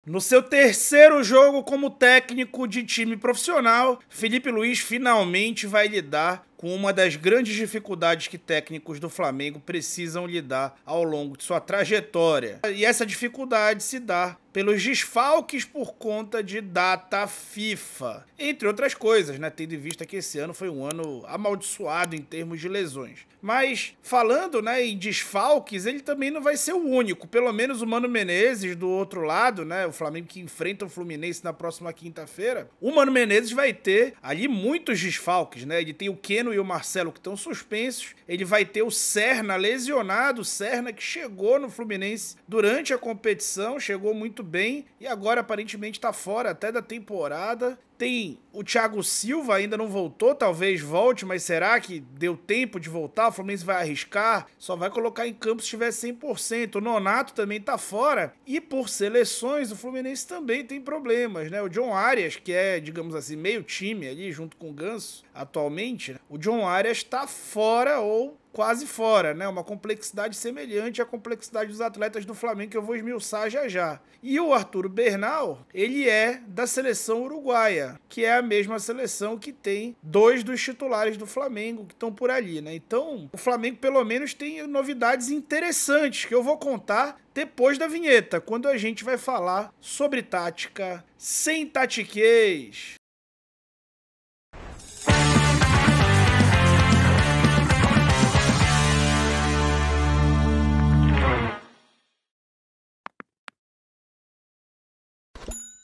No seu terceiro jogo como técnico de time profissional, Felipe Luiz finalmente vai lidar com uma das grandes dificuldades que técnicos do Flamengo precisam lidar ao longo de sua trajetória. E essa dificuldade se dá pelos desfalques por conta de data FIFA, entre outras coisas, né? Tendo em vista que esse ano foi um ano amaldiçoado em termos de lesões. Mas falando, né, em desfalques, ele também não vai ser o único. Pelo menos o Mano Menezes do outro lado, né, o Flamengo que enfrenta o Fluminense na próxima quinta-feira, o Mano Menezes vai ter ali muitos desfalques, né? Ele tem o Keno e o Marcelo que estão suspensos, ele vai ter o Serna lesionado, o Serna que chegou no Fluminense durante a competição, chegou muito bem e agora aparentemente está fora até da temporada. Tem o Thiago Silva, ainda não voltou, talvez volte, mas será que deu tempo de voltar? O Fluminense vai arriscar? Só vai colocar em campo se tiver 100%. O Nonato também tá fora. E por seleções, o Fluminense também tem problemas, né? O John Arias, que é, digamos assim, meio time ali, junto com o Ganso, atualmente, né? O John Arias tá fora ou quase fora, né? Uma complexidade semelhante à complexidade dos atletas do Flamengo, que eu vou esmiuçar já já. E o Arturo Bernal, ele é da seleção uruguaia, que é a mesma seleção que tem dois dos titulares do Flamengo que estão por ali, né? Então, o Flamengo pelo menos tem novidades interessantes que eu vou contar depois da vinheta, quando a gente vai falar sobre tática sem tatiquês.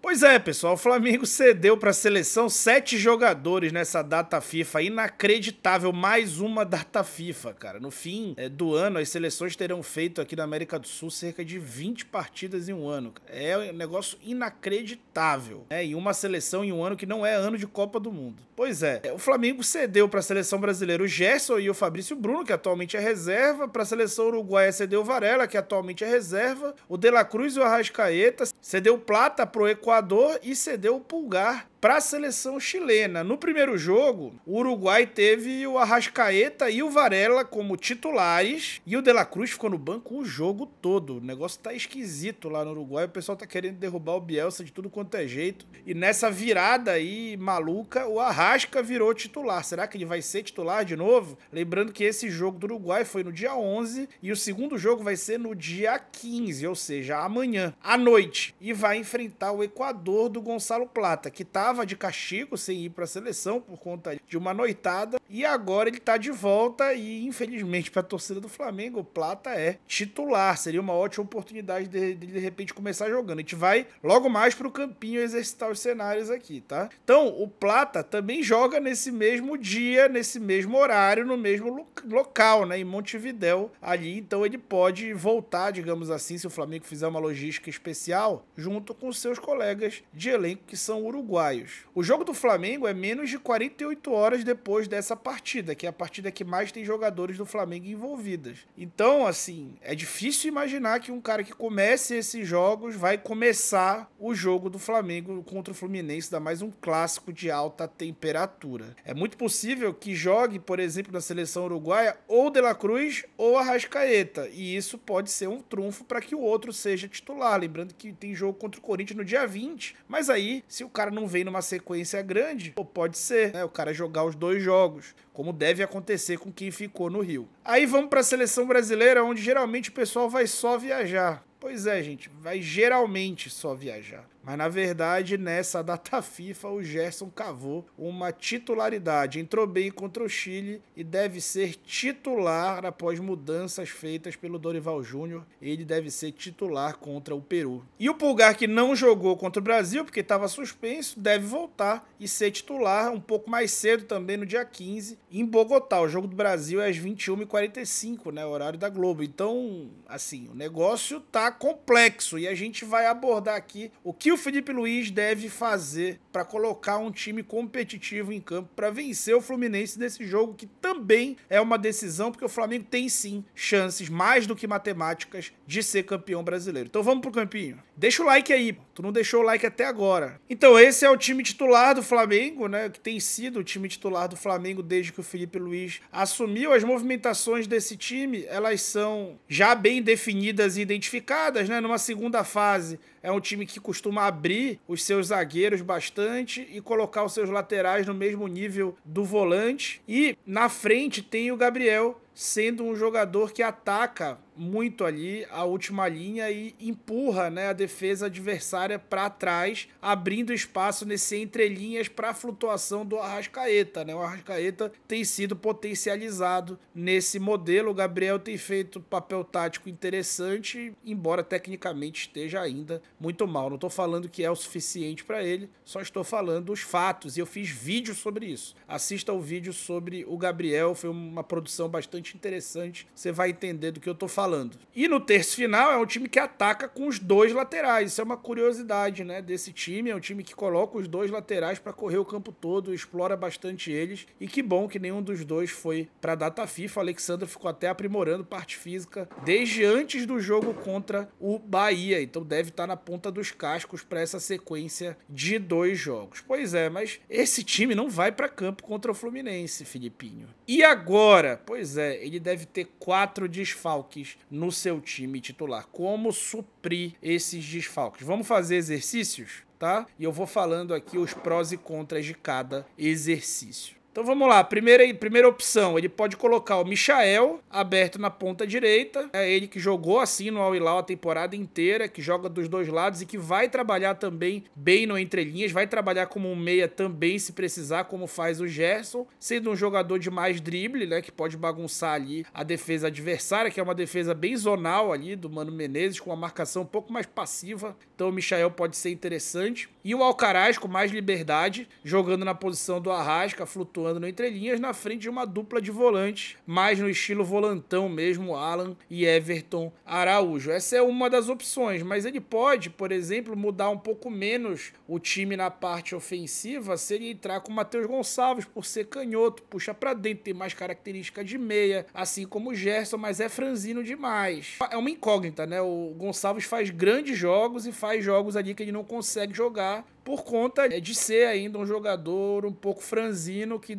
Pois é, pessoal, o Flamengo cedeu para a seleção 7 jogadores nessa data FIFA, inacreditável, mais uma data FIFA, cara. No fim do ano, as seleções terão feito aqui na América do Sul cerca de 20 partidas em um ano. É um negócio inacreditável, né? E uma seleção em um ano que não é ano de Copa do Mundo. Pois é, o Flamengo cedeu para a seleção brasileira o Gerson e o Fabrício Bruno, que atualmente é reserva, para a seleção uruguaia cedeu o Varela, que atualmente é reserva, o De La Cruz e o Arrascaeta, cedeu o Plata pro Equador e cedeu o Pulgar para a seleção chilena. No primeiro jogo, o Uruguai teve o Arrascaeta e o Varela como titulares e o De La Cruz ficou no banco o jogo todo. O negócio tá esquisito lá no Uruguai, o pessoal tá querendo derrubar o Bielsa de tudo quanto é jeito. E nessa virada aí maluca, o Arrasca virou titular. Será que ele vai ser titular de novo? Lembrando que esse jogo do Uruguai foi no dia 11 e o segundo jogo vai ser no dia 15, ou seja, amanhã, à noite. E vai enfrentar o Equador do Gonçalo Plata, que estava de castigo sem ir para a seleção por conta de uma noitada e agora ele tá de volta e infelizmente para a torcida do Flamengo o Plata é titular, seria uma ótima oportunidade de repente começar jogando. A gente vai logo mais pro campinho exercitar os cenários aqui, tá? Então o Plata também joga nesse mesmo dia, nesse mesmo horário, no mesmo local, né, em Montevidéu ali, então ele pode voltar, digamos assim, se o Flamengo fizer uma logística especial junto com seus colegas de elenco que são uruguaios. O jogo do Flamengo é menos de 48 horas depois dessa partida, que é a partida que mais tem jogadores do Flamengo envolvidas. Então, assim, é difícil imaginar que um cara que comece esses jogos vai começar o jogo do Flamengo contra o Fluminense, ainda mais um clássico de alta temperatura. É muito possível que jogue, por exemplo, na seleção uruguaia, ou De La Cruz ou Arrascaeta, e isso pode ser um trunfo para que o outro seja titular. Lembrando que tem jogo contra o Corinthians no dia 20, mas aí, se o cara não vem numa sequência grande, pode ser, né, o cara jogar os dois jogos, como deve acontecer com quem ficou no Rio. Aí vamos para a seleção brasileira, onde geralmente o pessoal vai só viajar. Pois é, gente, vai geralmente só viajar. Mas, na verdade, nessa data FIFA, o Gerson cavou uma titularidade. Entrou bem contra o Chile e deve ser titular após mudanças feitas pelo Dorival Júnior. Ele deve ser titular contra o Peru. E o Pulgar, que não jogou contra o Brasil, porque estava suspenso, deve voltar e ser titular um pouco mais cedo também, no dia 15, em Bogotá. O jogo do Brasil é às 21h45, né, horário da Globo. Então, assim, o negócio tá complexo e a gente vai abordar aqui o que o Felipe Luiz deve fazer para colocar um time competitivo em campo para vencer o Fluminense nesse jogo, que também é uma decisão, porque o Flamengo tem sim chances, mais do que matemáticas, de ser campeão brasileiro. Então vamos pro campinho. Deixa o like aí, Tu não deixou o like até agora. Então esse é o time titular do Flamengo, né? Que tem sido o time titular do Flamengo desde que o Felipe Luiz assumiu. As movimentações desse time, elas são já bem definidas e identificadas, né? Numa segunda fase, é um time que costuma abrir os seus zagueiros bastante e colocar os seus laterais no mesmo nível do volante. E na frente tem o Gabriel, sendo um jogador que ataca muito ali a última linha e empurra, né, a defesa adversária para trás, abrindo espaço nesse entrelinhas para a flutuação do Arrascaeta, né? O Arrascaeta tem sido potencializado nesse modelo. O Gabriel tem feito papel tático interessante, embora tecnicamente esteja ainda muito mal. Não estou falando que é o suficiente para ele, só estou falando os fatos, e eu fiz vídeo sobre isso. Assista o vídeo sobre o Gabriel, foi uma produção bastante interessante, você vai entender do que eu tô falando. E no terço final é um time que ataca com os dois laterais, isso é uma curiosidade, né, desse time, é um time que coloca os dois laterais para correr o campo todo, explora bastante eles, e que bom que nenhum dos dois foi pra data FIFA. O Alexandre ficou até aprimorando parte física desde antes do jogo contra o Bahia, então deve estar na ponta dos cascos para essa sequência de 2 jogos. Pois é, mas esse time não vai para campo contra o Fluminense, Filipinho. E agora? Pois é, ele deve ter 4 desfalques no seu time titular. Como suprir esses desfalques? Vamos fazer exercícios, tá? E eu vou falando aqui os prós e contras de cada exercício. Então vamos lá, primeira opção, ele pode colocar o Michael aberto na ponta direita, é ele que jogou assim no Al Hilal a temporada inteira, que joga dos dois lados e que vai trabalhar também bem no entrelinhas, vai trabalhar como um meia também se precisar, como faz o Gerson, sendo um jogador de mais drible, né, que pode bagunçar ali a defesa adversária, que é uma defesa bem zonal ali do Mano Menezes, com uma marcação um pouco mais passiva, então o Michael pode ser interessante. E o Alcaraz com mais liberdade, jogando na posição do Arrasca, flutuando no entrelinhas, na frente de uma dupla de volantes, mais no estilo volantão mesmo, Alan e Everton Araújo. Essa é uma das opções, mas ele pode, por exemplo, mudar um pouco menos o time na parte ofensiva se ele entrar com o Matheus Gonçalves, por ser canhoto, puxa pra dentro, tem mais característica de meia, assim como o Gerson, mas é franzino demais. É uma incógnita, né? O Gonçalves faz grandes jogos e faz jogos ali que ele não consegue jogar, por conta de ser ainda um jogador um pouco franzino, que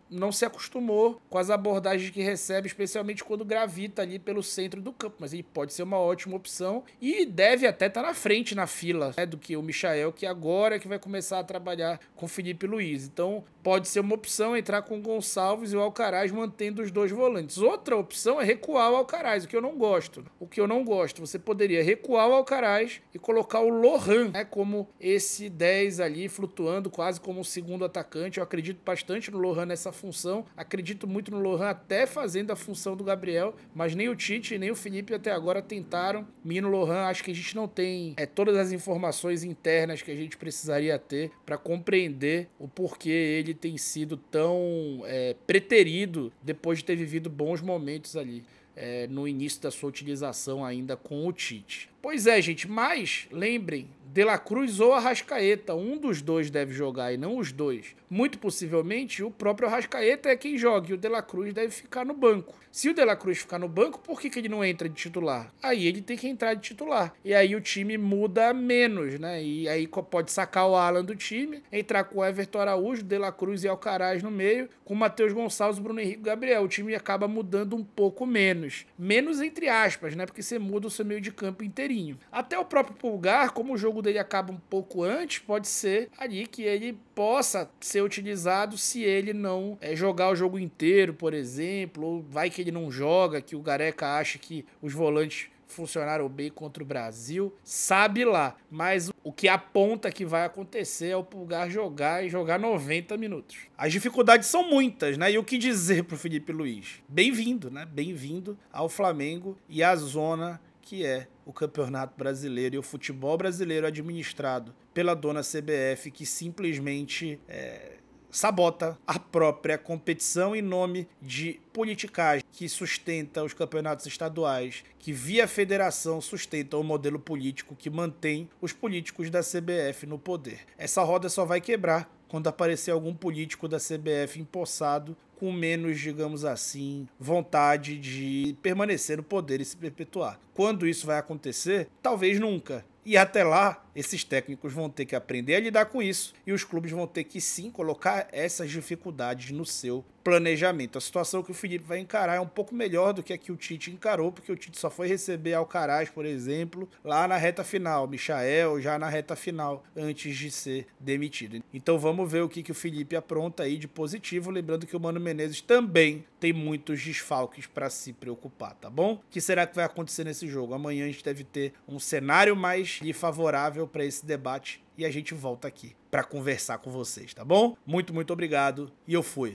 não se acostumou com as abordagens que recebe, especialmente quando gravita ali pelo centro do campo, mas ele pode ser uma ótima opção e deve até estar na frente na fila, né, do que o Michael, que agora é que vai começar a trabalhar com o Felipe Luiz. Então pode ser uma opção entrar com o Gonçalves e o Alcaraz mantendo os dois volantes. Outra opção é recuar o Alcaraz, o que eu não gosto. Você poderia recuar o Alcaraz e colocar o Lohan, né, como esse 10 ali, flutuando quase como um segundo atacante. Eu acredito bastante no Lohan nessa função, acredito muito no Lohan até fazendo a função do Gabriel, mas nem o Tite nem o Felipe até agora tentaram. Menino Lohan, acho que a gente não tem todas as informações internas que a gente precisaria ter para compreender o porquê ele tem sido tão preterido depois de ter vivido bons momentos ali no início da sua utilização ainda com o Tite. Pois é, gente, mas lembrem, De La Cruz ou Arrascaeta, um dos dois deve jogar e não os dois. Muito possivelmente o próprio Arrascaeta é quem joga e o De La Cruz deve ficar no banco. Se o De La Cruz ficar no banco, por que ele não entra de titular? Aí ele tem que entrar de titular. E aí o time muda menos, né? E aí pode sacar o Alan do time, entrar com o Everton Araújo, De La Cruz e Alcaraz no meio, com o Matheus Gonçalves, Bruno Henrique e Gabriel. O time acaba mudando um pouco menos. Menos entre aspas, né? Porque você muda o seu meio de campo inteirinho. Até o próprio Pulgar, como o jogo dele acaba um pouco antes, pode ser ali que ele possa ser utilizado se ele não jogar o jogo inteiro, por exemplo, ou vai que ele não joga, que o Gareca acha que os volantes funcionaram bem contra o Brasil, sabe lá, mas o que aponta que vai acontecer é o Pulgar jogar e jogar 90 minutos. As dificuldades são muitas, né? E o que dizer pro Felipe Luiz? Bem-vindo, né? Bem-vindo ao Flamengo e à zona que é o Campeonato Brasileiro e o futebol brasileiro administrado pela dona CBF, que simplesmente sabota a própria competição em nome de politicagem que sustenta os campeonatos estaduais, que via federação sustenta o modelo político que mantém os políticos da CBF no poder. Essa roda só vai quebrar quando aparecer algum político da CBF empossado com menos, digamos assim, vontade de permanecer no poder e se perpetuar. Quando isso vai acontecer? Talvez nunca. E até lá, esses técnicos vão ter que aprender a lidar com isso e os clubes vão ter que sim colocar essas dificuldades no seu planejamento. A situação que o Felipe vai encarar é um pouco melhor do que a que o Tite encarou, porque o Tite só foi receber Alcaraz, por exemplo, lá na reta final, Michael já na reta final, antes de ser demitido. Então vamos ver o que o Felipe apronta aí de positivo, lembrando que o Mano Menezes também tem muitos desfalques para se preocupar, tá bom? O que será que vai acontecer nesse jogo? Amanhã a gente deve ter um cenário mais favorável para esse debate e a gente volta aqui para conversar com vocês, tá bom? Muito obrigado e eu fui.